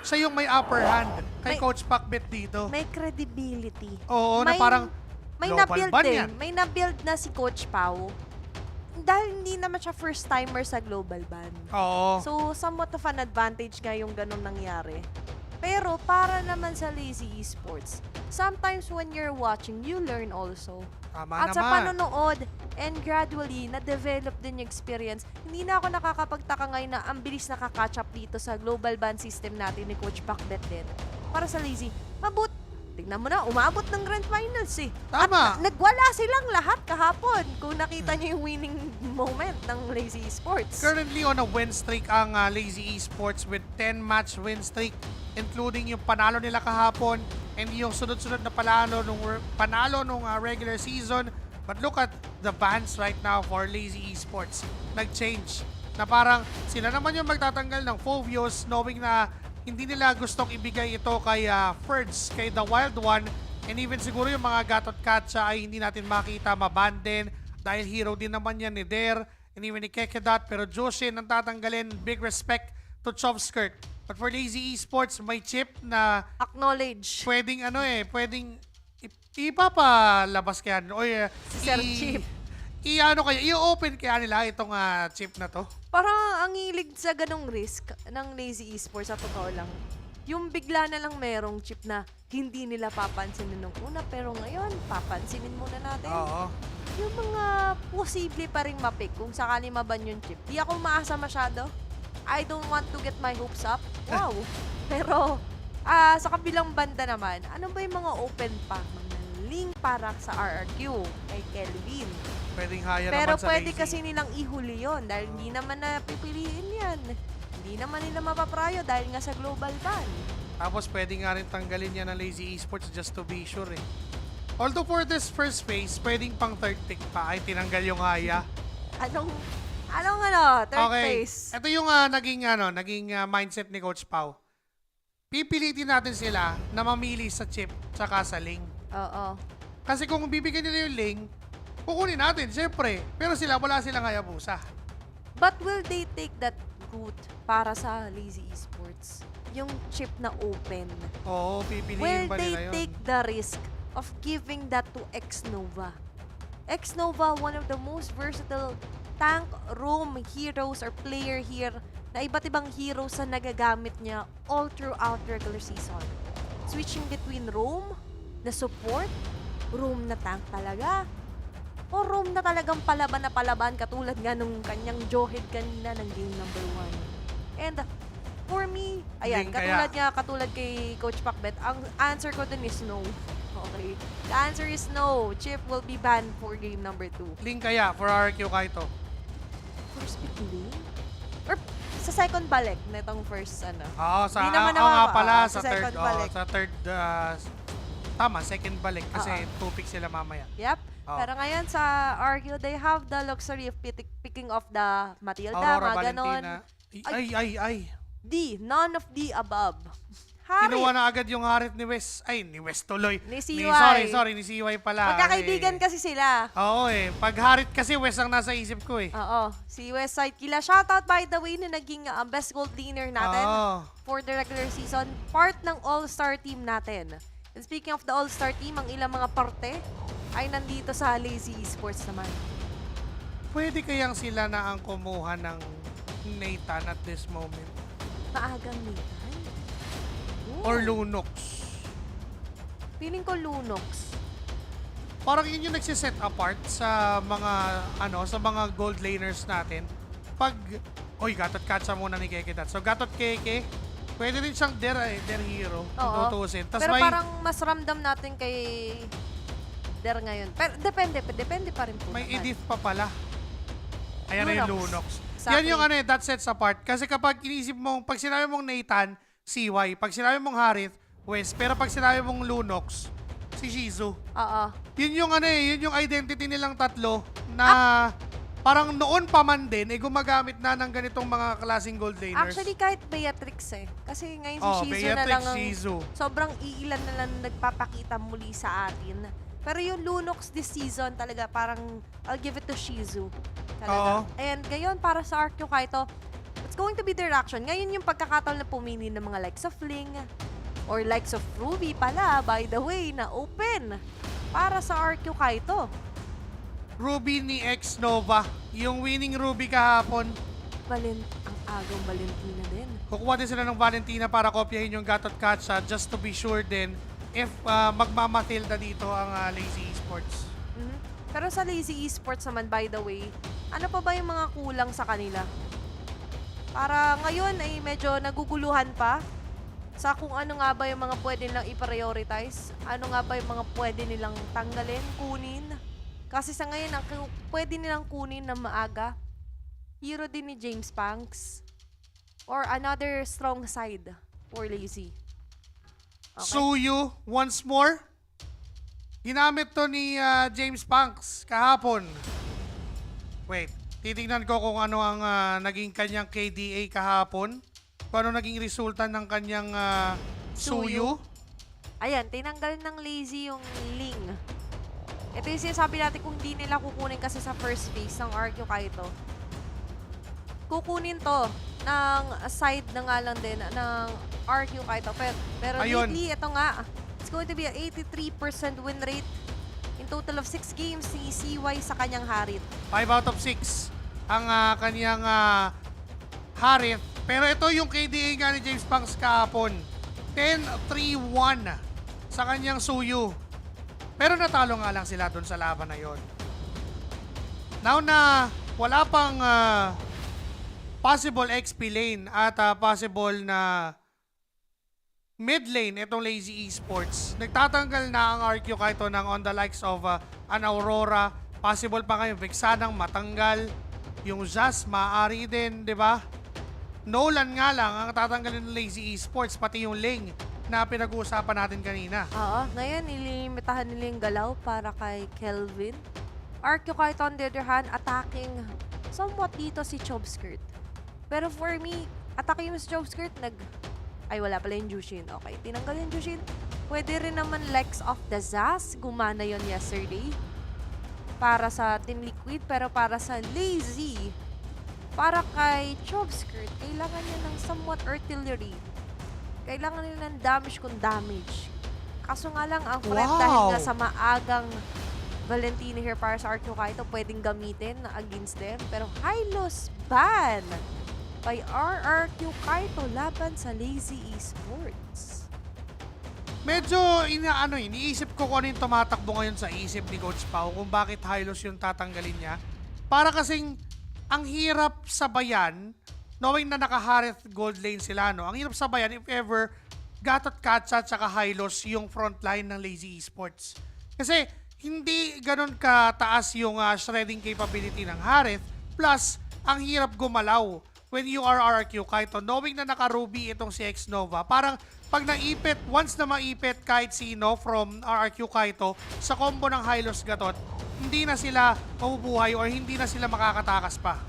siya yung may upper hand kay May- Coach Pacbet dito. May credibility. Oo, na parang may global na-build ban din. yan. May na-build na si Coach Pau. Dahil hindi naman siya first timer sa global ban. Oo. So, somewhat of an advantage nga yung ganun nangyari. Pero para naman sa lazy esports, sometimes when you're watching, you learn also. Tama At sa naman. panonood, and gradually, na-develop din yung experience. Hindi na ako nakakapagtaka ngayon na ang bilis nakaka-catch up dito sa global ban system natin ni Coach Pacbet din. Para sa lazy, tignan mo na, umabot ng grand finals eh. Tama. At nagwala silang lahat kahapon kung nakita niyo yung winning moment ng lazy esports. Currently on a win streak ang Lazy Esports with 10-match win streak, including yung panalo nila kahapon and yung sunod-sunod na panalo nung regular season. But look at the bans right now for Lazy Esports. Nag-change. Na parang sila naman yung magtatanggal ng Phobios knowing na hindi nila gustong ibigay ito kay Ferds, kay The Wild One, and even siguro yung mga Gatot Katsa ay hindi natin makita maban din dahil hero din naman yan ni Der and even ni Kekedot, pero Joshin ang tatanggalin. Big respect to Chovskirt. But for Lazy Esports, may chip na Acknowledge. pwedeng pwedeng ipapalabas kaya o Si Sir Chip. i-open kaya nila itong chip na to. Parang ang hilig sa ganong risk ng lazy esports sa totoo lang. Yung bigla na lang merong chip na hindi nila papansinin nung una pero ngayon papansinin muna natin. Oo. Yung mga posible pa ring mapick kung sakali maban yung chip. Di ako maasa masyado. I don't want to get my hopes up. Wow. Pero sa kabilang banda naman, ano ba yung mga open pa? Mga link para sa RRQ kay Kelvin. Pwedeng hire Pero naman sa pwede Lazy. kasi nilang ihuli yun dahil hindi naman na pipiliin yan. Hindi naman nila mapaprayo dahil nga sa global ban. Tapos pwede nga rin tanggalin niya ng Lazy Esports just to be sure eh. Although for this first phase, pwedeng pang third pick pa ay tinanggal yung Haya. Anong third phase? Ito yung naging mindset ni Coach Pau. Pipilitin natin sila na mamili sa chip tsaka sa link. Oo. Kasi kung bibigyan nila yung link, kukunin natin, syempre. Pero wala silang Hayabusa. But will they take that route para sa lazy esports? Yung chip na open. Oo, pipiliin Will ba they nila yun? take the risk of giving that to Xnova? Xnova, one of the most versatile tank roam heroes or player here na iba't ibang heroes na nagagamit niya all throughout regular season. Switching between roam na support, roam na tank talaga, o roam na talagang palaban na palaban katulad nga nung kanyang Johead kanina ng game number 1. And for me, ayan, Link kaya. katulad kay Coach Pacbet, ang answer ko dun is no. Okay. The answer is no. Chip will be banned for game number 2. Link kaya for RQ Kaito. First pick link? Or sa second balik na itong first Oo, Di naman nga pala, sa sa third, second balik. tama, second balik kasi 2 picks sila mamaya. Yep. Oo. Pero ngayon sa RQ, they have the luxury of picking off the Matilda, Aurora mga ganon. Valentina. Ay. D, none of the above. Harry, Kinuha na agad yung Harit ni Wes. Ay, ni Wes tuloy. Ni CY. Sorry, ni CY pala. magkakaibigan kasi sila. Oo Pag Harit kasi, Wes ang nasa isip ko eh. Oo. Si Westside Killa. Shoutout by the way na naging best gold leaner natin Oo. for the regular season. Part ng all-star team natin. And speaking of the all-star team, ang ilang mga parte ay nandito sa Lazy Esports naman. Pwede kayang sila na ang kumuha ng Nathan at this moment? Maagang Nathan? Or Lunox? Feeling ko Lunox. Parang yun yung nagsiset apart sa mga sa mga gold laners natin. Pag Gatot Katsa muna ni Kekedat. So Gatot Keke, pwede rin siyang Der hero kung Oo. tutusin. Tas Pero may parang mas ramdam natin kay Der ngayon. Pero depende pa rin po. may naman. edit pa pala. Ayan na yung Lunox. Lunox. Exactly. Yan yung that sets apart. Kasi kapag inisip mong, pag sinabi mong Nathan, CY. Pag sinabi mong Harith, Wes. Pero pag sinabi mong Lunox, si Shizu. Oo. Yun yung yun yung identity nilang tatlo na parang noon pa man din, gumagamit na ng ganitong mga klaseng gold laners. Actually, kahit Beatrix Kasi ngayon si Shizu na Beatrix, lang ang Shizu. sobrang iilan na lang nagpapakita muli sa atin. Pero yung Lunox this season talaga parang I'll give it to Shizu. Talaga. Oo. And ngayon para sa RQ Kaito, It's going to be their action. Ngayon yung pagkakataon na pumili ng mga likes of Fling or likes of Ruby pala, by the way, na open para sa RQ Kaito. Ruby ni X-Nova. Yung winning Ruby kahapon. Ang agang Valentina din. Kukuha din sila ng Valentina para kopyahin yung Gatot Kacha just to be sure din if magmamatilda dito ang Lazy Esports. Mhm. Pero sa Lazy Esports naman, by the way, ano pa ba yung mga kulang sa kanila? Para ngayon ay medyo naguguluhan pa sa kung ano nga ba yung mga pwede nilang i-prioritize. Ano nga ba yung mga pwede nilang tanggalin, kunin. Kasi sa ngayon, ang pwede nilang kunin na maaga, hero din ni James Panks. Or another strong side for Lazy. Okay. Suyu, once more. Ginamit to ni James Panks kahapon. Wait, titignan ko kung ano ang naging kanyang KDA kahapon. Kung ano naging resulta ng kanyang Suyu. Ayan, tinanggal ng Lazy yung Ling. Ito yung sinasabi natin kung di nila kukunin kasi sa first phase ng RQ Kaito. Kukunin to ng side na nga lang din ng RQ Kaito. Pero Ayun. lately, ito nga, it's going to be a 83% win rate in total of 6 games si CY sa kanyang Harit. 5 out of 6 ang kanyang Harit. Pero ito yung KDA nga ni James Panks kahapon. 10-3-1 sa kanyang Suyu. Pero natalo nga lang sila dun sa laban na yon. Now na wala pang possible XP lane at possible na mid lane itong Lazy Esports. Nagtatanggal na ang RQ Kaito ng on the likes of an Aurora. Possible pa ngayon Vexanang matanggal. Yung Jazz maaari din, di ba? Nolan nga lang ang tatanggalin ng Lazy Esports, pati yung Ling na pinag-uusapan natin kanina. Oo, ngayon nilimitahan nila yung galaw para kay Kelvin. RQ Kaito on the other hand, attacking somewhat dito si Chobskirt. Pero for me, attacking mo si Chobskirt, ay, wala pala yung Jushin. Okay, tinanggal yung Jushin. Pwede rin naman Lex of the Zaz. Gumana yon yesterday. Para sa Team Liquid, pero para sa Lazy, para kay Chobskirt, kailangan niya ng somewhat artillery. Kailangan nila ng damage kung damage. Kaso nga lang, ang Fred dahil nga sa maagang Valentina here para sa RQ Kaito, pwedeng gamitin against them. Pero high loss ban by RRQ Kaito laban sa Lazy Esports. Medyo iniisip ko kung ano yung tumatakbo ngayon sa isip ni Coach Pao kung bakit Hylos yung tatanggalin niya. Para kasing ang hirap sabayan, knowing na naka-Harith gold lane sila, no? Ang hirap sabayan if ever Gatot Kacha at saka Hylos yung frontline ng Lazy Esports. Kasi hindi ganun kataas yung shredding capability ng Harith. Plus, ang hirap gumalaw when you are RRQ Kaito. Knowing na naka-Ruby itong si X-Nova, parang pag naipit, once na maipit kahit sino from RRQ Kaito sa combo ng Hylos Gatot, hindi na sila mabubuhay or hindi na sila makakatakas pa.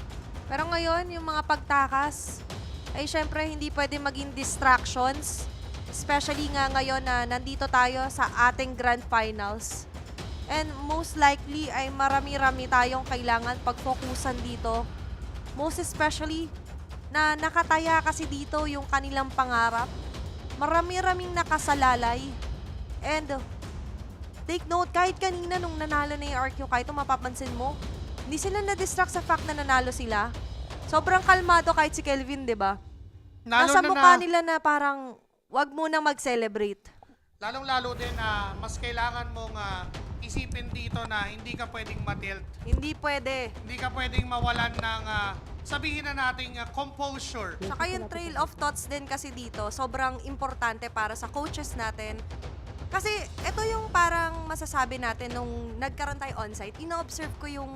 Pero ngayon, yung mga pagtakas, ay syempre hindi pwede maging distractions. Especially nga ngayon na nandito tayo sa ating Grand Finals. And most likely ay marami-rami tayong kailangan pag-focusan dito. Most especially na nakataya kasi dito yung kanilang pangarap. Marami-raming nakasalalay. And take note, kahit kanina nung nanalo na yung RQ Kaito, mapapansin mo, hindi sila na-distract sa fact na nanalo sila. Sobrang kalmado kahit si Kelvin, di ba? Nasa mukha nila na parang wag munang mag-celebrate. Lalong-lalo din na mas kailangan mong isipin dito na hindi ka pwedeng matilt. Hindi pwede. Hindi ka pwedeng mawalan ng sabihin na nating composure. Saka yung trail of thoughts din kasi dito, sobrang importante para sa coaches natin. Kasi ito yung parang masasabi natin nung nagkaroon tayo on-site, ino-observe ko yung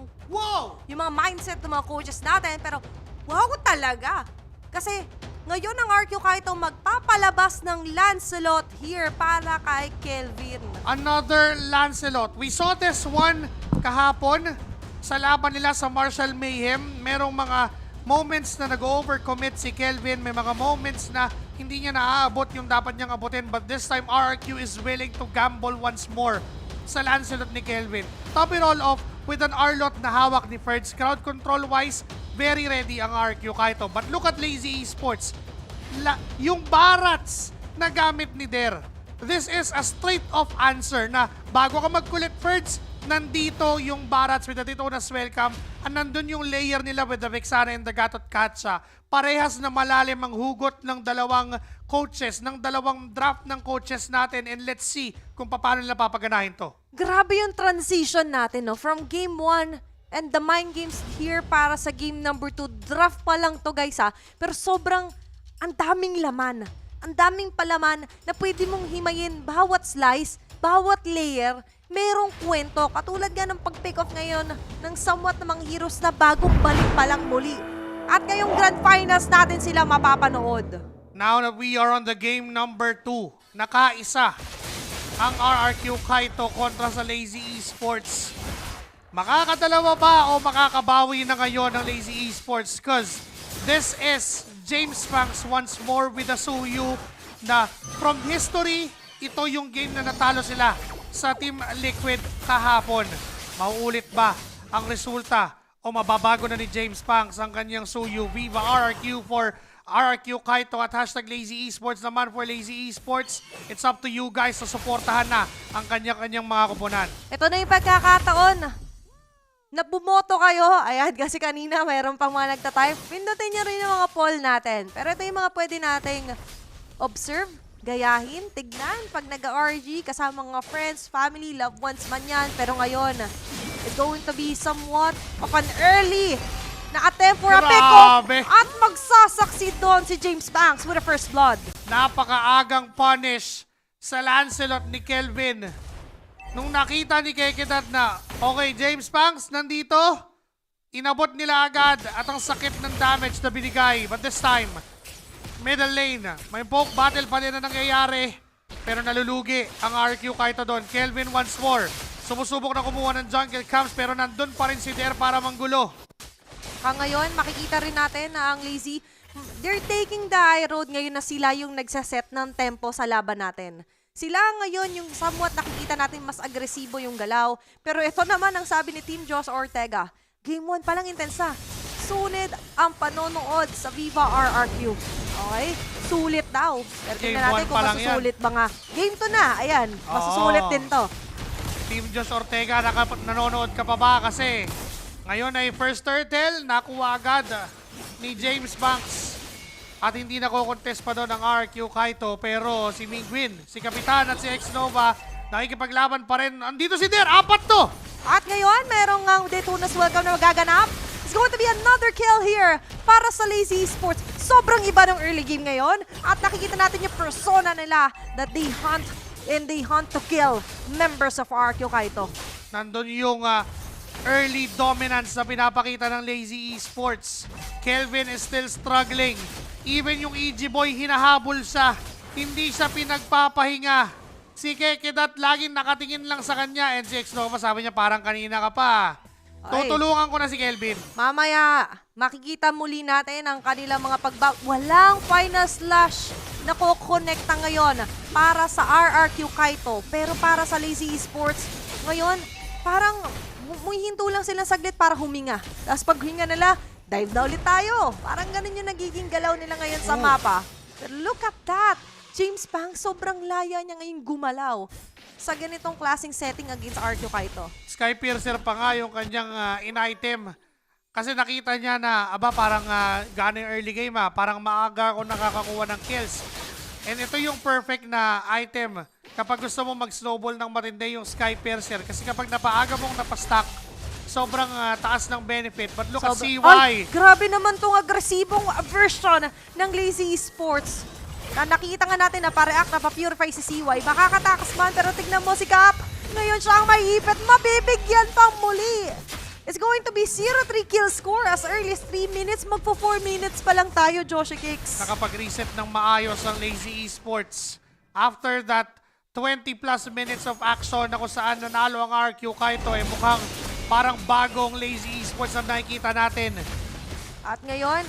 mga mindset ng mga coaches natin, pero wow talaga. Kasi ngayon ang RQ Kaito magpapalabas ng Lancelot here para kay Kelvin. Another Lancelot. We saw this one kahapon sa laban nila sa Martial Mayhem. Merong mga moments na nag-overcommit si Kelvin. May mga moments na hindi niya naaabot yung dapat niyang abutin. But this time, RRQ is willing to gamble once more sa Lancelot ni Kelvin. Top it all off with an Arlot na hawak ni Ferds. Crowd control-wise, very ready ang RQ Kaito. But look at Lazy Esports. Yung Barats na gamit ni Der. This is a straight off answer na bago ka mag-collect Ferds, nandito yung Barats with the Titonas Welcome and nandun yung layer nila with the Vexana and the Gatot Katsa. Parehas na malalim ang hugot ng dalawang coaches, ng dalawang draft ng coaches natin, and let's see kung paano nila papaganahin to. Grabe yung transition natin, no? From game 1 and the mind games here para sa game number 2. Draft pa lang to, guys, ha? Pero sobrang ang daming laman. Ang daming palaman na pwede mong himayin bawat slice, bawat layer, merong kwento. Katulad nga ng pag-pick off ngayon ng somewhat namang heroes na bagong balik pa lang muli. At ngayong Grand Finals natin sila mapapanood. Now that we are on the game number 2, nakaisa ang RRQ Kaito kontra sa Lazy Esports. Makakadalawa ba o makakabawi na ngayon ng Lazy Esports? Because this is James Fangs once more with the Suyu na from history, ito yung game na natalo sila sa Team Liquid kahapon. Mauulit ba ang resulta o mababago na ni James Fangs ang kanyang Suyu? Viva RRQ for RRQ Kaito at hashtag Lazy Esports naman for Lazy Esports. It's up to you guys na suportahan na ang kanyang mga kupunan. Ito na yung pagkakataon na bumoto kayo. Ayan, kasi kanina mayroon pang mga nagtatype. Pindutin nyo rin yung mga poll natin. Pero ito yung mga pwede nating observe, gayahin, tignan pag nag-RG kasama mga friends, family, loved ones man yan. Pero ngayon, it's going to be somewhat of an early na attempt for a pick-off. At magsasucceed doon si James Fangs with the first blood. Napakaagang punish sa Lancelot ni Kelvin. Nung nakita ni Kekedat na, okay, James Fangs nandito, inabot nila agad at ang sakit ng damage na binigay. But this time, middle lane, may poke battle pa din na nangyayari. Pero nalulugi ang RQ Kaito doon. Kelvin once more, sumusubok na kumuha ng jungle camps pero nandun pa rin si Der para manggulo. Ngayon, makikita rin natin na ang Lazy, they're taking the high road ngayon na sila yung nagsaset ng tempo sa laban natin. Sila ngayon yung somewhat nakikita natin mas agresibo yung galaw. Pero ito naman ang sabi ni Team Joss Ortega. Game 1 pa lang intensa. Sunod ang panonood sa Viva RRQ. Okay? Sulit daw. Pero tingnan natin kung masusulit ba nga. Game 2 na. Ayan. Masusulit din to. Team Joss Ortega, nanonood ka pa ba? Kasi ngayon ay first turtle, nakuha agad ni James Fangs. At hindi nako-contest pa doon ang RQ Kaito. Pero si Mingwin, si Kapitan at si X-Nova, nakikipaglaban pa rin. Andito si Der, 4 to! At ngayon, merong ang Daytona's Welcome na magaganap. It's going to be another kill here para sa Lazy Esports. Sobrang iba ng early game ngayon. At nakikita natin yung persona nila that they hunt and they hunt to kill members of RQ Kaito. Nandun yung early dominance na pinapakita ng Lazy Esports. Kelvin is still struggling. Even yung EG Boy, hinahabol siya. Hindi siya pinagpapahinga. Si Kekedat laging nakatingin lang sa kanya. And si X-Nova sabi niya parang kanina ka pa. Tutulungan ko na si Kelvin. Mamaya, makikita muli natin ang kanilang mga walang final slash na kukonekta ngayon para sa RRQ Kaito. Pero para sa Lazy Esports, ngayon, parang hinto lang sila saglit para huminga. Tapos pag huminga nila, dive na ulit tayo. Parang ganun yung nagiging galaw nila ngayon sa mapa. Pero look at that! James Fangs, sobrang laya niya ngayong gumalaw sa ganitong klaseng setting against RQ Kaito. Skypiercer pa nga yung kanyang in-item. Kasi nakita niya na, parang ganing early game parang maaga ako nakakakuha ng kills. And ito yung perfect na item kapag gusto mo mag-snowball ng matindi yung Skypiercer. Kasi kapag napaaga mong napastock, sobrang taas ng benefit. But look at CY. Ay, grabe naman tong agresibong version ng Lazy Esports. Na nakita nga natin na pa-react, na pa-purify si CY. Makakatakas man, pero tignan mo si Cap. Ngayon siya ang may ipit. Mabibigyan pang muli. It's going to be 0-3 kill score as early as 3 minutes. Magpo 4 minutes pa lang tayo, Joshi Kicks. Nakapag-reset ng maayos ang Lazy Esports. After that 20 plus minutes of action na kung saan nanalo ang RQ Kaito, mukhang parang bagong Lazy Esports na nakikita natin. At ngayon,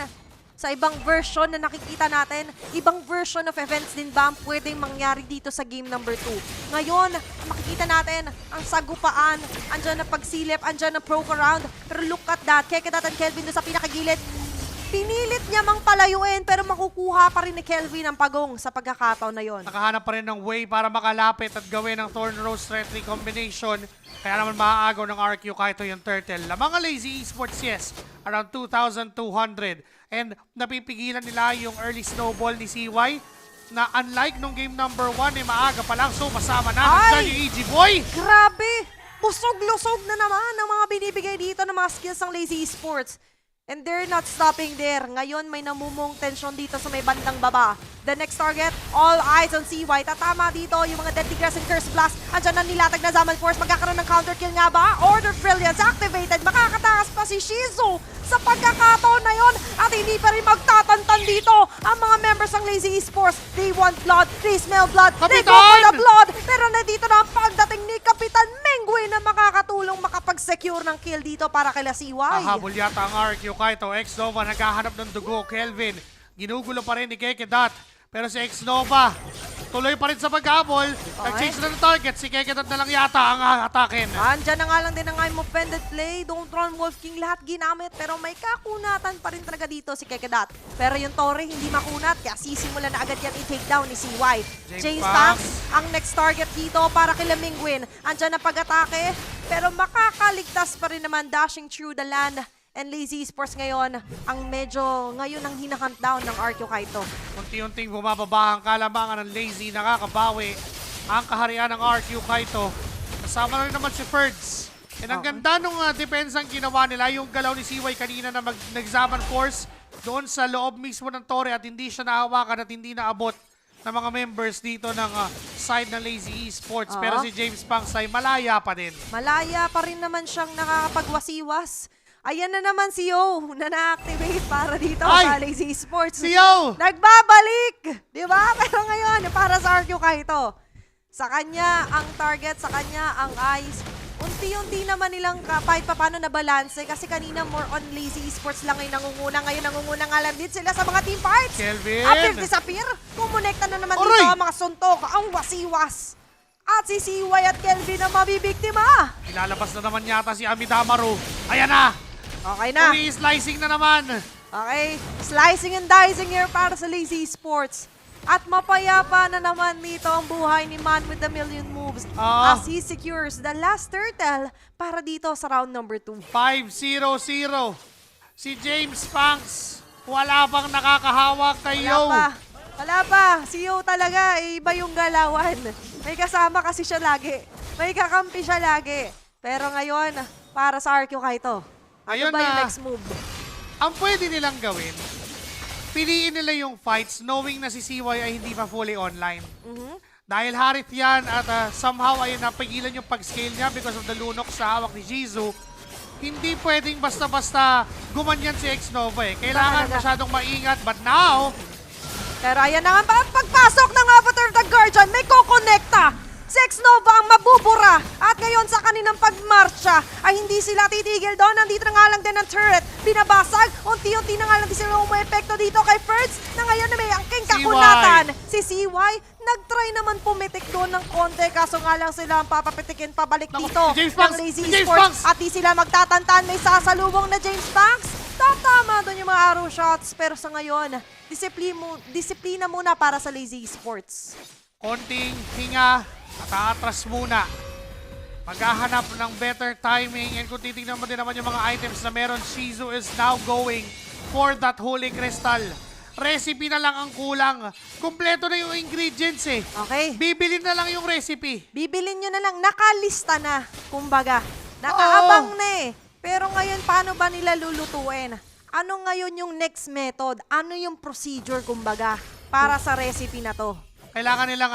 sa ibang version na nakikita natin, ibang version of events din ba ang pwedeng mangyari dito sa game number 2. Ngayon, makikita natin ang sagupaan, andyan na pagsilip, andyan na proc around, pero look at that, Kekedat and Kelvin doon sa pinakagilid. Pinilit niya mang palayuin pero makukuha pa rin ni Kelvin ang pagong sa pagkakataon na yon. Nakahanap pa rin ng way para makalapit at gawin ang Thorn Rose Threat combination. Kaya naman maaagaw ng RQ Kaito yung turtle. La mga Lazy Esports, yes, around 2,200. And napipigilan nila yung early snowball ni CY na unlike nung game number 1, maaga pa lang. So masama na nandiyan yung EG Boy. Grabe! Busog-lusog na naman ang mga binibigay dito ng mga skills ng Lazy Esports. And they're not stopping there. Ngayon may namumong tension dito sa may bandang baba. The next target, all eyes on CY. Tatama dito yung mga Deadly Grass and Curse Blast. Andyan na nilatag na Zaman Force. Magkakaroon ng counter kill nga ba? Order Brilliance activated. Makakatakas pa si Shizu sa pagkakataon na yon. At hindi pa rin magtatantan dito ang mga members ng Lazy Esports. They want blood. They smell blood. They go for the blood. Pero nandito na ang pagdating ni Kapitan Mengwe na makakatulong makapag-secure ng kill dito para kila CY. Habol yata ang RQ Kaito. X-Nova naghahanap ng dugo. Kelvin, ginugulo pa rin ni Kekedat. Pero si X-Nova, tuloy pa rin sa paghabol. Nag-change na ng target. Si Kekedat na lang yata ang atakin. Andyan na nga lang din ang I'm offended play. Don't run Wolf King. Lahat ginamit. Pero may kakunatan pa rin talaga dito si Kekedat. Pero yung Torre hindi makunat. Kaya sisimula na agad yan i-take down ni CY. James Banks ang next target dito para kila Mingwin. Andyan na pag-atake. Pero makakaligtas pa rin naman dashing through the land. And Lazy Esports ngayon, ngayon ang hinahunt down ng RQ Kaito. Unti-unting bumababa ang kalamangan ng Lazy, nakakabawi ang kaharian ng RQ Kaito. Kasama na rin naman si Ferds. And ang ganda nung depensang ginawa nila, yung galaw ni CY kanina na nag-Zaman Force doon sa loob mismo ng Torre at hindi siya nahawakan at hindi naabot ng mga members dito ng side ng Lazy Esports. Pero si James Pangs ay malaya pa din. Malaya pa rin naman siyang nakakapagwasiwas. Ayan na naman si Yo na na-activate para dito sa Lazy Esports. Si Yo! Nagbabalik! Di ba? Pero ngayon, para sa RQ Kaito. Sa kanya ang target, sa kanya ang eyes. Unti-unti naman nilang kahit paano na balance kasi kanina more on Lazy Esports lang ay nangunguna. Ngayon nangunguna nga lang din sila sa mga team fights. Kelvin! Apir disappear. Kumonekta na naman dito ang mga suntok, ang wasiwas. At si CY at Kelvin ang mabibiktima. Ilalabas na naman yata si Amidamaru. Ayan na! Okay na. Slicing na naman. Okay, slicing and dicing here para sa Lazy Esports. At mapayapa na naman dito ang buhay ni Man with the Million Moves as he secures the last turtle para dito sa round number 2. 5-0-0. Si James Pangs, wala pang nakakahawak kay Yo. Wala pa. Si Yo talaga, iba yung galawan. May kasama kasi siya lagi. May kakampi siya lagi. Pero ngayon, para sa RQ Kaito. Ano ba yung next move? Ang pwede nilang gawin, piliin nila yung fights knowing na si CY ay hindi pa fully online. Dahil Harith yan at somehow ay napigilan yung pag-scale niya because of the lunok sa hawak ni Jizu, hindi pwedeng basta-basta gumanyan si X-Nova eh. Kailangan masyadong maingat, but now... Pero ayan na nga, pagpasok ng Avatar of the Guardian, may kukonekta! Si Nova ang mabubura at ngayon sa kaninang pagmarcha ay hindi sila titigil doon. Nandito na nga lang din ang turret. Binabasag. Unti-unti na nga lang din sila umepekto dito kay Ferds na ngayon na may angking kakunatan. Si CY, nag-try naman pumitik doon ng konti kaso nga lang sila ang papapitikin pabalik dito ng Lazy Esports. At di sila magtatantan. May sasalubong na James Banks. Tatama doon yung mga arrow shots. Pero sa ngayon, disiplina muna para sa Lazy Esports. Konting hinga at aatras muna. Maghahanap ng better timing and kung titignan mo din naman yung mga items na meron, Shizu is now going for that Holy Crystal. Recipe na lang ang kulang. Kumpleto na yung ingredients eh. Okay. Bibilin na lang yung recipe. Bibilin nyo na lang. Nakalista na, kumbaga. Nakaabang na eh. Pero ngayon, paano ba nila lulutuin? Ano ngayon yung next method? Ano yung procedure, kumbaga, para sa recipe na to? Kailangan nilang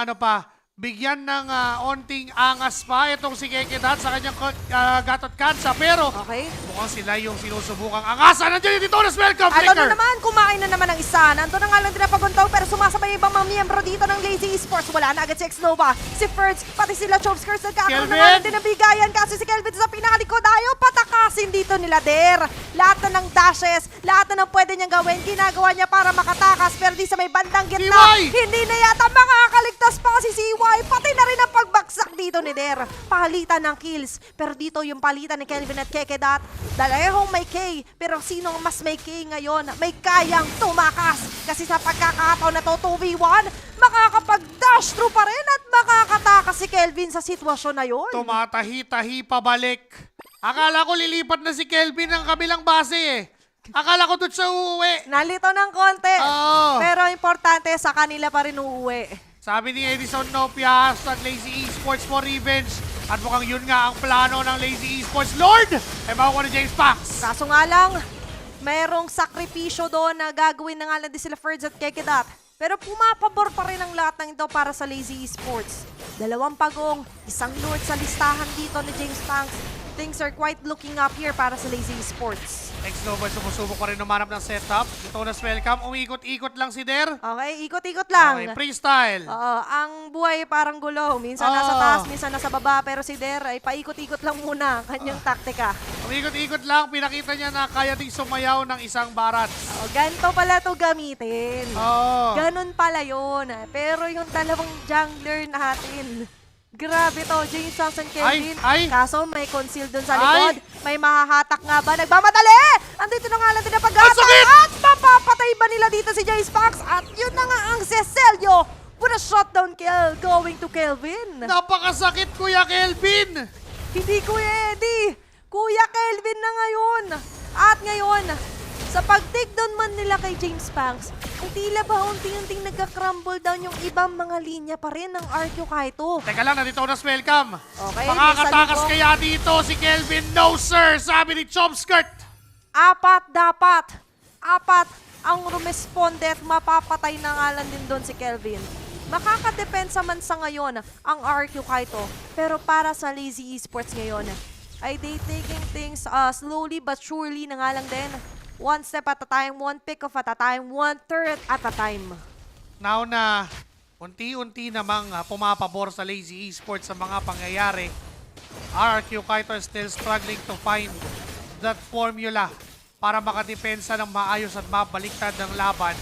bigyan ng onting angas pa itong si Kekedat sa kanyang gatot kansa. Pero Okay. mukhang sila yung sinusubukang angasan. Nandiyan yung Ditonas, welcome, At ano Flicker! naman, kumain na naman ang isa. Nandun na nga lang din na paguntaw pero sumasabay yung ibang mga miyembro dito ng Lazy Esports. Wala na agad si Xnova, si Ferds, pati sila Chomskers. Nagkakaroon na Kelvin! nga lang din ng bigayan kasi si Kelvin sa pinakalikod. Ayaw patakasin dito nila Der. Lahat na ng dashes, lahat na ng pwede niyang gawin, ginagawa niya para makatakas. Pero di sa may bandang gitna, CY! hindi na yata makakaligtas pa si CY. Pati na rin ang pagbagsak dito ni Der. Palitan ng kills. Pero dito yung palitan ni Kelvin at Kekedat. Dalehong may K. Pero sino ang mas may K ngayon? May kayang tumakas. Kasi sa pagkakataon na to, 2v1, makakapag-dash through pa rin at makakatakas si Kelvin sa sitwasyon na yun. Tumatahi-tahi pabalik. Akala ko lilipat na si Kelvin ng kabilang base eh. Akala ko doon siya uuwi. Nalito ng konti. Oo. Pero importante, sa kanila pa rin uuwi. Sabi ni Edison Nopia sa Lazy Esports for revenge. At mukhang yun nga ang plano ng Lazy Esports. Lord! Ay makukuha ni James Pax. Kaso nga lang, merong sakripisyo doon na gagawin na nga lang din sila Ferds at Kekedat. Pero pumapabor pa rin ang lahat ng ito para sa Lazy Esports. 2 pagong, 1 Lord sa listahan dito ni James Panks. Things are quite looking up here para sa Lazy Esports. Xnova sumusubok pa rin umanap ng setup. Ditonas welcome. Umikot-ikot lang si Der. Okay, ikot-ikot lang. Okay, freestyle. Oo, ang buhay parang gulo. Minsan nasa Oo. taas, minsan nasa baba. Pero si Der ay paikot-ikot lang muna ang kanyang taktika. Umikot-ikot lang. Pinakita niya na kaya ding sumayaw ng isang barat. Ganito pala to gamitin. Oo. Ganon pala yun. Pero yung dalawang jungler natin, grabe to, James Thompson, Kelvin. Ay! Kaso may conceal dun sa Ay! likod. May mahahatak nga ba? Nagmamadali! Andito na nga lang din na Ang paghatak. sakit! At mapapatay ba nila dito si James Pax? At yun na nga ang Cecilio with a shutdown kill going to Kelvin. Napakasakit, Kuya Kelvin! Hindi Kuya Eddie. Kuya Kelvin na ngayon. At ngayon, sa pag-take down man nila kay James Panks, ay tila ba unting-unting nagka-crumble down yung ibang mga linya pa rin ng RQ Kaito. Teka lang, nandito na welcome. Okay, Makakatakas may salubong. kaya dito si Kelvin? No sir, sabi ni Chomskirt. 4 dapat. 4 ang rumesponde at mapapatay na nga lang din doon si Kelvin. Makakadepensa man sa ngayon ang RQ Kaito. Pero para sa Lazy Esports ngayon, ay they taking things slowly but surely na nga lang din. 1 step at a time, 1 pick off at a time, 1 turret at a time. Now na unti-unti namang pumapabor sa Lazy Esports sa mga pangyayari, RRQ Kaito is still struggling to find that formula para makadepensa ng maayos at mabaliktad ng laban.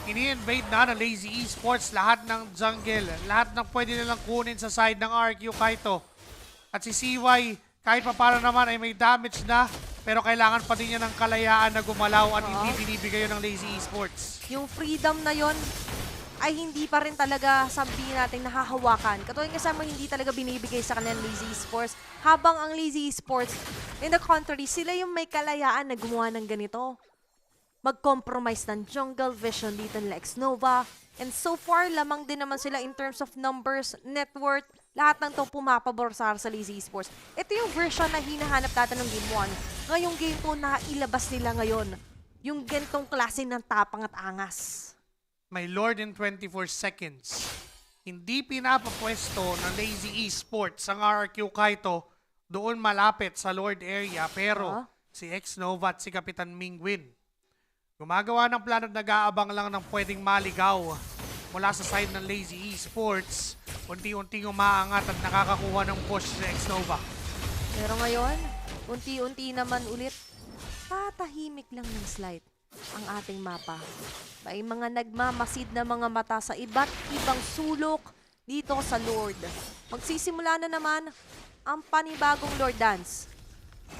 Ini-invade na ng Lazy Esports lahat ng jungle, lahat ng pwede nilang kunin sa side ng RRQ Kaito. At si CY, kahit pa paano naman ay may damage na, pero kailangan pa din niya ng kalayaan na gumalaw at hindi binibigay yun ng Lazy Esports. Yung freedom na yon ay hindi pa rin talaga sabihin natin nahahawakan. Katulad nga sa mga hindi talaga binibigay sa kanilang Lazy Esports. Habang ang Lazy Esports, in the contrary, sila yung may kalayaan na gumawa ng ganito. Mag-compromise ng jungle vision dito nila Xnova. And so far, lamang din naman sila in terms of numbers, net worth, lahat ng to pumapabor sa Lazy Esports. Ito yung version na hinahanap natin ng Game 1. Ngayong Game 2 na ilabas nila ngayon. Yung gantong klase ng tapang at angas. My Lord in 24 seconds. Hindi pinapapwesto ng Lazy Esports ang RRQ Kaito doon malapit sa Lord area, pero si Xnova at si Kapitan Mingwin gumagawa ng plano at nag-aabang lang ng pwedeng maligaw mula sa side ng Lazy Esports. Unti-unting umaangat at nakakakuha ng push si Xnova. Pero ngayon, unti-unti naman ulit, tatahimik lang ng slide ang ating mapa. May mga nagmamasid na mga mata sa iba't ibang sulok dito sa Lord. Magsisimula na naman ang panibagong Lord Dance.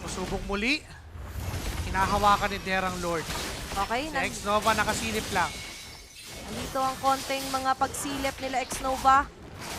Pasubok muli, hinahawakan ni Derang Lord. Okay, Si Xnova nakasilip lang. nandito ang konting mga pagsilip nila Xnova.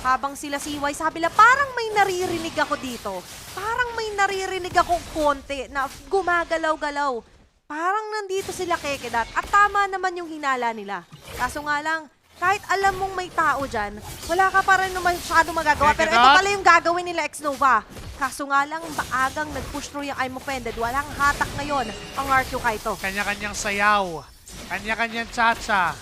Habang sila CY, sabi nila, parang may naririnig ako dito. Parang may naririnig akong konti na gumagalaw-galaw. Parang nandito sila Kekedat. At tama naman yung hinala nila. Kaso nga lang, kahit alam mong may tao dyan, wala ka pa rin masyado magagawa. Pero ito Kekedat? pala yung gagawin nila Xnova. Kaso nga lang, maagang nag-push through yung I'm offended. Walang hatak ngayon ang RQ Kaito. Kanya-kanyang sayaw, kanya-kanyang tsa-tsa.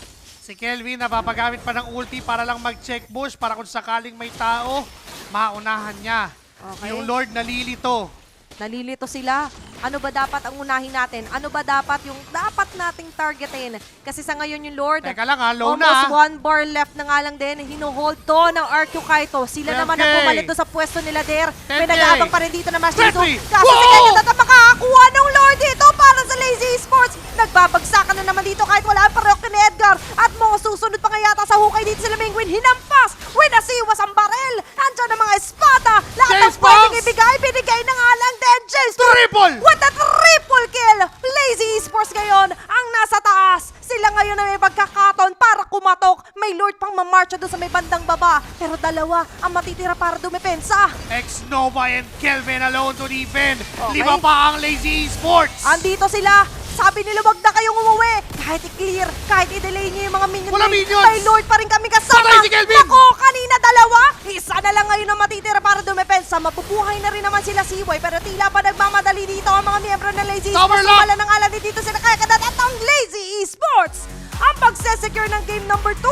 Si Kelvin napapagamit pa ng ulti para lang mag-check bush para kung sakaling may tao, maunahan niya. Okay. Yung Lord nalilito. Nalilito sila. Ano ba dapat ang unahin natin? Ano ba dapat yung dapat nating targetin? Kasi sa ngayon yung Lord, Teka lang ha, low almost na. 1 bar left na nga lang din. Hinuhold to ng RQ Kaito. Sila 12K. naman ang bumalik doon sa pwesto nila there. 10K. May nag-aabang pa rin dito na Mashizu. 30. Kaso si Wow! Kaito na makakakuha ng Lord dito para sa Lazy Esports. Nagbabagsakan na naman dito kahit wala ang parok ni Edgar. At mga susunod pa nga yata sa hukay dito sila Mingwin. Hinampas! Winasiwas ang barel! Nandiyan ang mga espada! Lahat James ng pwedeng Fox! ibigay, binigay na nga lang din. James Triple! with a triple kill! Lazy Esports ngayon ang nasa taas. Sila ngayon na may pagkakaton para kumatok. May Lord pang mamarcha doon sa may bandang baba. Pero dalawa ang matitira para dumepensa. X-Nova and Kelvin alone to defend. Okay. 5 pa ang Lazy Esports. Andito sila. Sabi nila wag na kayong umuwi. Kahit i-clear, kahit i-delay niyo yung mga minion. Wala minions! May Lord pa rin kami kasama. Patay si Kelvin! Nako, kanina dalawa. Isa na lang ngayon ang matitira para dumepensa. Mabubuhay na rin naman sila Siway. Pero tila pa nagmamadali dito ang mga miyembro ng Lazy Tower Esports. lock! Wala ng alam dito sila kaya kadat at ang Lazy Esports ang pagsesecure ng game number 2.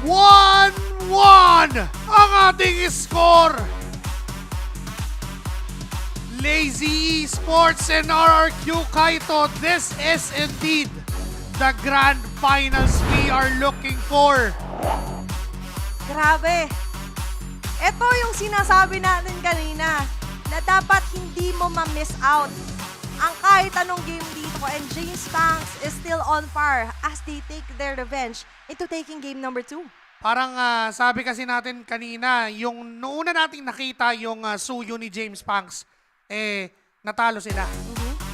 1-1 ang ating score. Lazy Esports and RRQ Kaito, this is indeed the grand finals we are looking for. Grabe. Ito yung sinasabi natin kanina na dapat hindi mo ma-miss out ang kahit anong game dito. And James Banks is still on par as they take their revenge into taking game number 2. Parang sabi kasi natin kanina, yung noona nating nakita yung suyo ni James Panks, natalo sila.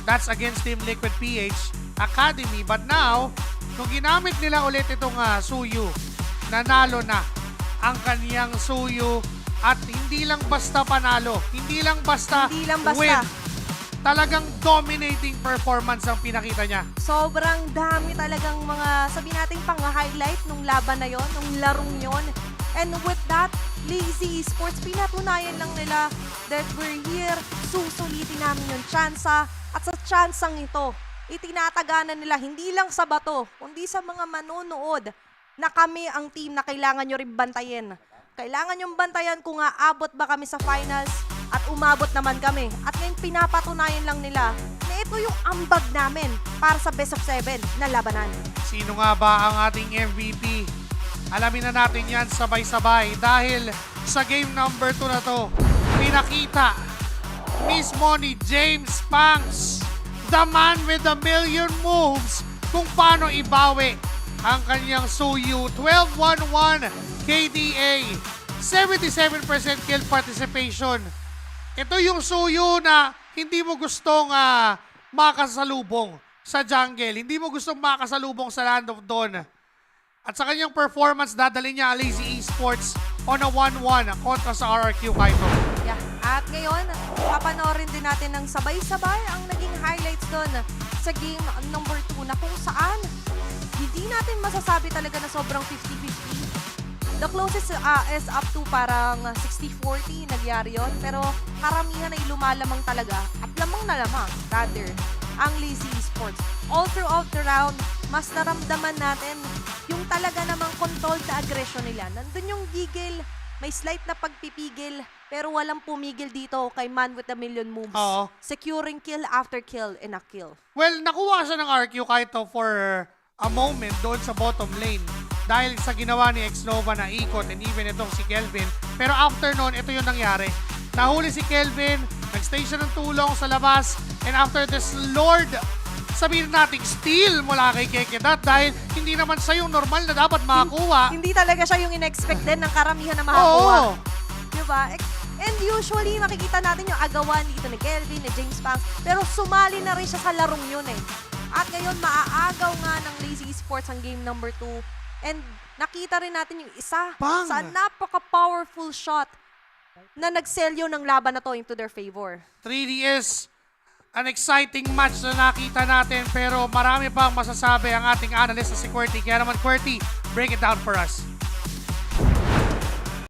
That's against Team Liquid PH Academy. But now, kung ginamit nila ulit itong suyo, nanalo na ang kaniyang suyo at hindi lang basta panalo, hindi lang basta win. Talagang dominating performance ang pinakita niya. Sobrang dami talagang mga, sabi natin pang-highlight nung laban na yon, nung larong yon. And with that, Lazy Esports, pinatunayan lang nila that we're here, susulitin namin yung tsansa. At sa tsansang ito, itinataganan nila hindi lang sa bato, kundi sa mga manonood na kami ang team na kailangan nyo rin bantayin. Kailangan yung bantayan kung aabot ba kami sa finals at umabot naman kami. At ngayon pinapatunayan lang nila na ito yung ambag namin para sa best of 7 na labanan. Sino nga ba ang ating MVP? Alamin na natin yan sabay-sabay dahil sa game number 2 na to, pinakita mismo ni James Panks, the man with a million moves, kung paano ibawi ang kanyang Suyu. 12-1-1 KDA, 77% kill participation. Ito yung Suyu na hindi mo gustong makasalubong sa jungle. Hindi mo gustong makasalubong sa Land of Dawn. At sa kanyang performance, dadali niya ang Lazy Esports on a 1-1 kontra sa RRQ Kaito. Yeah. At ngayon, papanoorin din natin ng sabay-sabay ang naging highlights doon sa game number 2 na kung saan hindi natin masasabi talaga na sobrang 50-50. The closest is up to parang 60-40 nangyari yun. Pero karamihan ay lumalamang talaga at lamang na lamang, rather, ang Lazy Esports. All throughout the round, mas naramdaman natin yung talaga namang controlled na aggression nila. Nandun yung gigil, may slight na pagpipigil, pero walang pumigil dito kay Man with a Million Moves. Oo. Securing kill after kill and a kill. Well, nakuha siya ng RQ Kaito for a moment doon sa bottom lane dahil sa ginawa ni X-Nova na ikot and even itong si Kelvin. Pero after noon, ito yung nangyari. Nahuli si Kelvin, nag-stay siya ng tulong sa labas, and after this Lord, sabihin natin steal mula kay Kekedat dahil hindi naman siya yung normal na dapat makakuha. Hindi talaga siya yung in-expect din ng karamihan na makakuha. Oo. Diba? And usually, makikita natin yung agawan dito ni Kelvin, ni James Panks, pero sumali na rin siya sa larong yun eh. At ngayon, maaagaw nga ng Lazy Esports ang game number 2. And nakita rin natin yung isa Bang! sa napaka-powerful shot na nagselyo ng laban na to into their favor. 3DS, an exciting match na nakita natin pero marami pang masasabi ang ating analyst na si QWERTY. Kaya naman QWERTY, break it down for us.